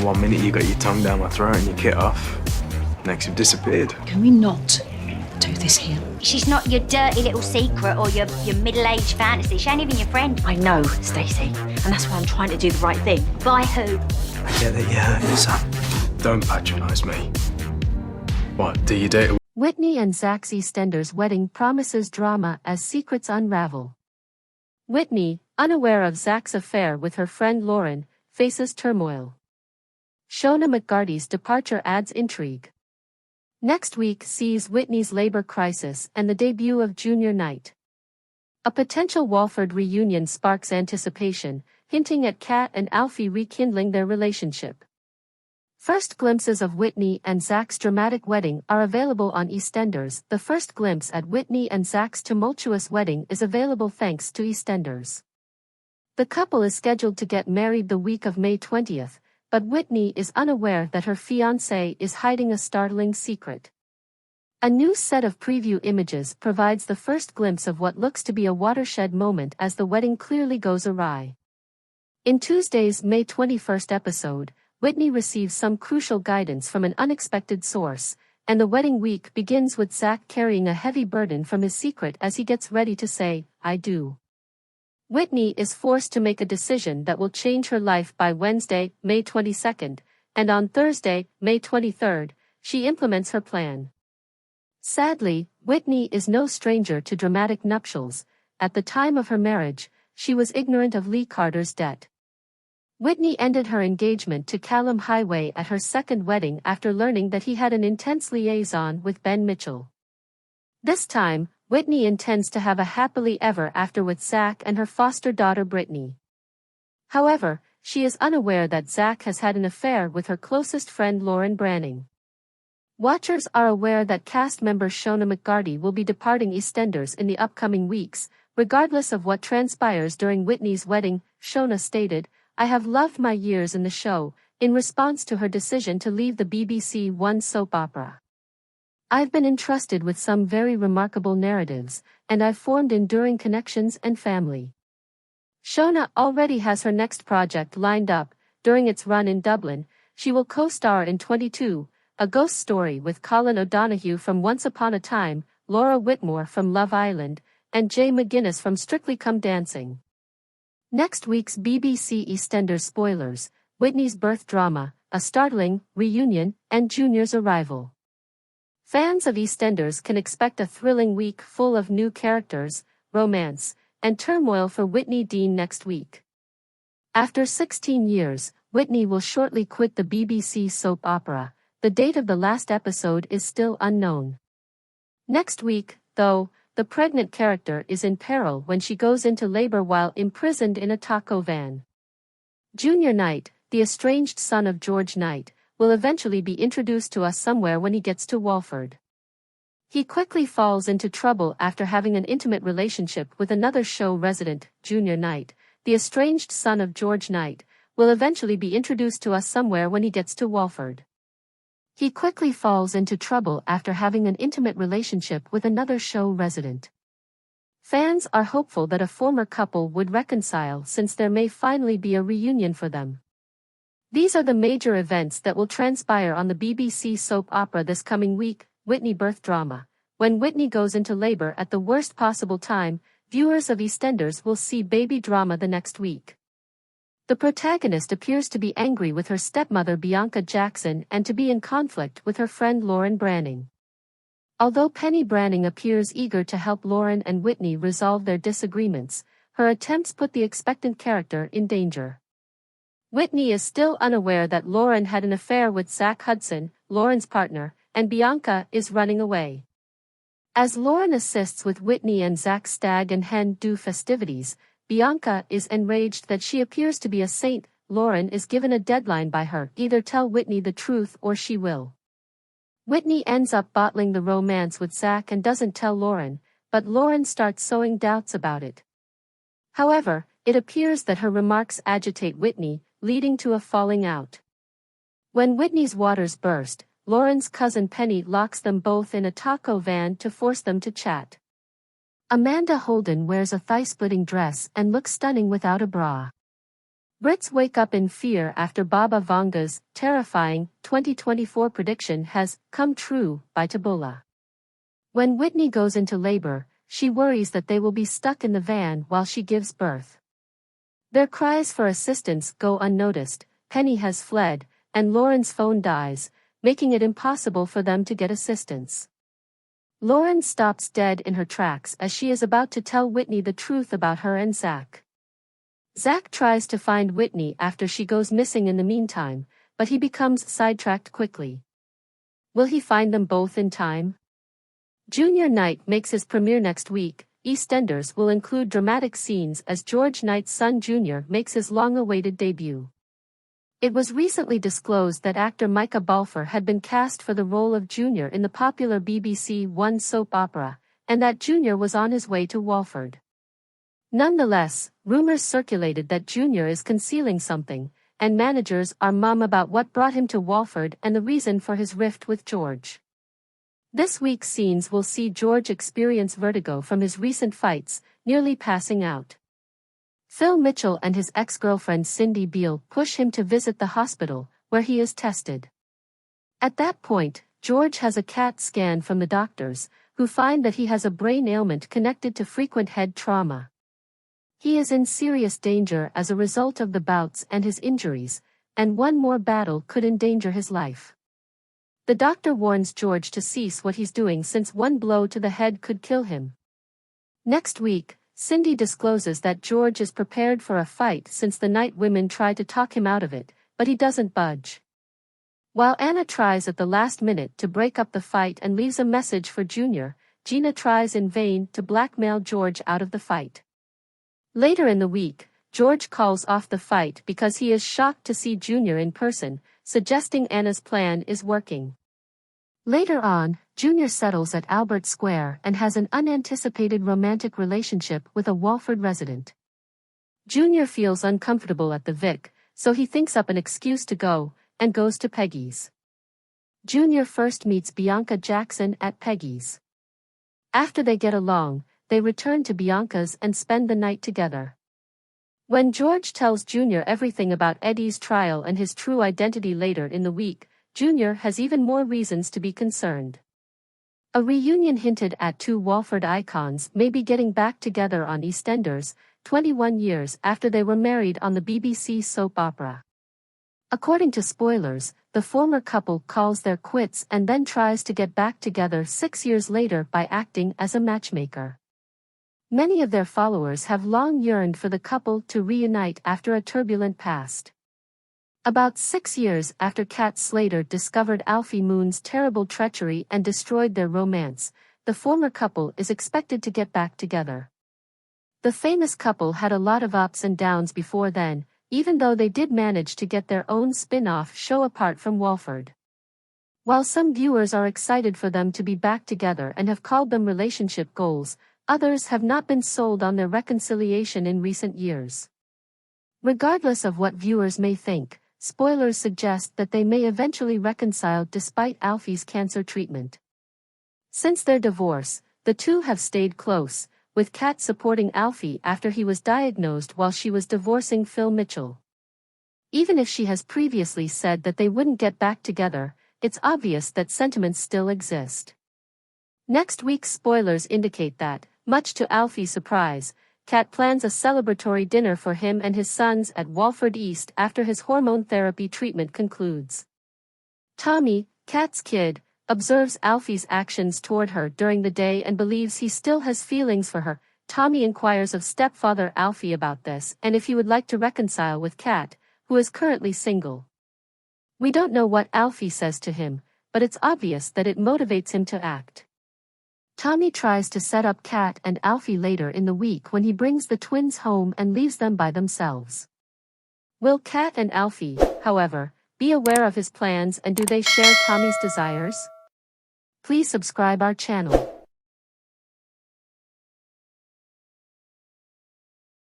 One minute you got your tongue down my throat and your kit off. Next you've disappeared. Can we not do this here? She's not your dirty little secret or your middle-aged fantasy. She ain't even your friend. I know, Stacey, and that's why I'm trying to do the right thing. By who? I get that you're hurting, son. Don't patronise me. What, do you date a... Whitney and Zach's EastEnders wedding promises drama as secrets unravel. Whitney, unaware of Zach's affair with her friend Lauren, faces turmoil. Shona McGarty's departure adds intrigue. Next week sees Whitney's labor crisis and the debut of Junior Knight. A potential Walford reunion sparks anticipation, hinting at Kat and Alfie rekindling their relationship. First glimpses of Whitney and Zach's dramatic wedding are available on EastEnders. The first glimpse at Whitney and Zach's tumultuous wedding is available thanks to EastEnders. The couple is scheduled to get married the week of May 20th, but Whitney is unaware that her fiancé is hiding a startling secret. A new set of preview images provides the first glimpse of what looks to be a watershed moment as the wedding clearly goes awry. In Tuesday's May 21st episode, Whitney receives some crucial guidance from an unexpected source, and the wedding week begins with Zach carrying a heavy burden from his secret as he gets ready to say, "I do." Whitney is forced to make a decision that will change her life by Wednesday, May 22nd, and on Thursday, May 23rd, she implements her plan. Sadly, Whitney is no stranger to dramatic nuptials. At the time of her marriage, she was ignorant of Lee Carter's debt. Whitney ended her engagement to Callum Highway at her second wedding after learning that he had an intense liaison with Ben Mitchell. This time, Whitney intends to have a happily ever after with Zach and her foster daughter Brittany. However, she is unaware that Zach has had an affair with her closest friend Lauren Branning. Watchers are aware that cast member Shona McGarty will be departing EastEnders in the upcoming weeks, regardless of what transpires during Whitney's wedding. Shona stated, "I have loved my years in the show," in response to her decision to leave the BBC One soap opera. "I've been entrusted with some very remarkable narratives, and I've formed enduring connections and family." Shona already has her next project lined up. During its run in Dublin, she will co-star in 22, a ghost story with Colin O'Donoghue from Once Upon a Time, Laura Whitmore from Love Island, and Jay McGuinness from Strictly Come Dancing. Next week's BBC EastEnders spoilers: Whitney's birth drama, a startling reunion, and Junior's arrival. Fans of EastEnders can expect a thrilling week full of new characters, romance, and turmoil for Whitney Dean next week. After 16 years, Whitney will shortly quit the BBC soap opera. The date of the last episode is still unknown. Next week, though, the pregnant character is in peril when she goes into labor while imprisoned in a taco van. Junior Knight, the estranged son of George Knight, will eventually be introduced to us somewhere when he gets to Walford. He quickly falls into trouble after having an intimate relationship with another show resident. Junior Knight, the estranged son of George Knight, will eventually be introduced to us somewhere when he gets to Walford. He quickly falls into trouble after having an intimate relationship with another show resident. Fans are hopeful that a former couple would reconcile since there may finally be a reunion for them. These are the major events that will transpire on the BBC soap opera this coming week. Whitney birth drama. When Whitney goes into labor at the worst possible time, viewers of EastEnders will see baby drama the next week. The protagonist appears to be angry with her stepmother Bianca Jackson and to be in conflict with her friend Lauren Branning. Although Penny Branning appears eager to help Lauren and Whitney resolve their disagreements, her attempts put the expectant character in danger. Whitney is still unaware that Lauren had an affair with Zach Hudson, Lauren's partner, and Bianca is running away. As Lauren assists with Whitney and Zach's stag and hen do festivities, Bianca is enraged that she appears to be a saint. Lauren is given a deadline by her: either tell Whitney the truth or she will. Whitney ends up bottling the romance with Zach and doesn't tell Lauren, but Lauren starts sowing doubts about it. However, it appears that her remarks agitate Whitney, leading to a falling out. When Whitney's waters burst, Lauren's cousin Penny locks them both in a taco van to force them to chat. Amanda Holden wears a thigh-splitting dress and looks stunning without a bra. Brits wake up in fear after Baba Vanga's terrifying 2024 prediction has come true by Taboola. When Whitney goes into labor, she worries that they will be stuck in the van while she gives birth. Their cries for assistance go unnoticed, Penny has fled, and Lauren's phone dies, making it impossible for them to get assistance. Lauren stops dead in her tracks as she is about to tell Whitney the truth about her and Zach. Zach tries to find Whitney after she goes missing in the meantime, but he becomes sidetracked quickly. Will he find them both in time? Junior Knight makes his premiere next week. EastEnders will include dramatic scenes as George Knight's son Junior makes his long-awaited debut. It was recently disclosed that actor Micah Balfour had been cast for the role of Junior in the popular BBC One soap opera, and that Junior was on his way to Walford. Nonetheless, rumors circulated that Junior is concealing something, and managers are mum about what brought him to Walford and the reason for his rift with George. This week's scenes will see George experience vertigo from his recent fights, nearly passing out. Phil Mitchell and his ex-girlfriend Cindy Beale push him to visit the hospital, where he is tested. At that point, George has a CAT scan from the doctors, who find that he has a brain ailment connected to frequent head trauma. He is in serious danger as a result of the bouts and his injuries, and one more battle could endanger his life. The doctor warns George to cease what he's doing since one blow to the head could kill him. Next week, Cindy discloses that George is prepared for a fight since the night women tried to talk him out of it, but he doesn't budge. While Anna tries at the last minute to break up the fight and leaves a message for Junior, Gina tries in vain to blackmail George out of the fight. Later in the week, George calls off the fight because he is shocked to see Junior in person, suggesting Anna's plan is working. Later on, Junior settles at Albert Square and has an unanticipated romantic relationship with a Walford resident. Junior feels uncomfortable at the Vic, so he thinks up an excuse to go, and goes to Peggy's. Junior first meets Bianca Jackson at Peggy's. After they get along, they return to Bianca's and spend the night together. When George tells Junior everything about Eddie's trial and his true identity later in the week, Junior has even more reasons to be concerned. A reunion hinted at two Walford icons may be getting back together on EastEnders, 21 years after they were married on the BBC soap opera. According to spoilers, the former couple calls their quits and then tries to get back together 6 years later by acting as a matchmaker. Many of their followers have long yearned for the couple to reunite after a turbulent past. About 6 years after Kat Slater discovered Alfie Moon's terrible treachery and destroyed their romance, the former couple is expected to get back together. The famous couple had a lot of ups and downs before then, even though they did manage to get their own spin-off show apart from Walford. While some viewers are excited for them to be back together and have called them relationship goals, others have not been sold on their reconciliation in recent years. Regardless of what viewers may think, spoilers suggest that they may eventually reconcile despite Alfie's cancer treatment. Since their divorce, the two have stayed close, with Kat supporting Alfie after he was diagnosed while she was divorcing Phil Mitchell. Even if she has previously said that they wouldn't get back together, it's obvious that sentiments still exist. Next week's spoilers indicate that, much to Alfie's surprise, Kat plans a celebratory dinner for him and his sons at Walford East after his hormone therapy treatment concludes. Tommy, Kat's kid, observes Alfie's actions toward her during the day and believes he still has feelings for her. Tommy inquires of stepfather Alfie about this and if he would like to reconcile with Kat, who is currently single. We don't know what Alfie says to him, but it's obvious that it motivates him to act. Tommy tries to set up Kat and Alfie later in the week when he brings the twins home and leaves them by themselves. Will Kat and Alfie, however, be aware of his plans and do they share Tommy's desires? Please subscribe our channel.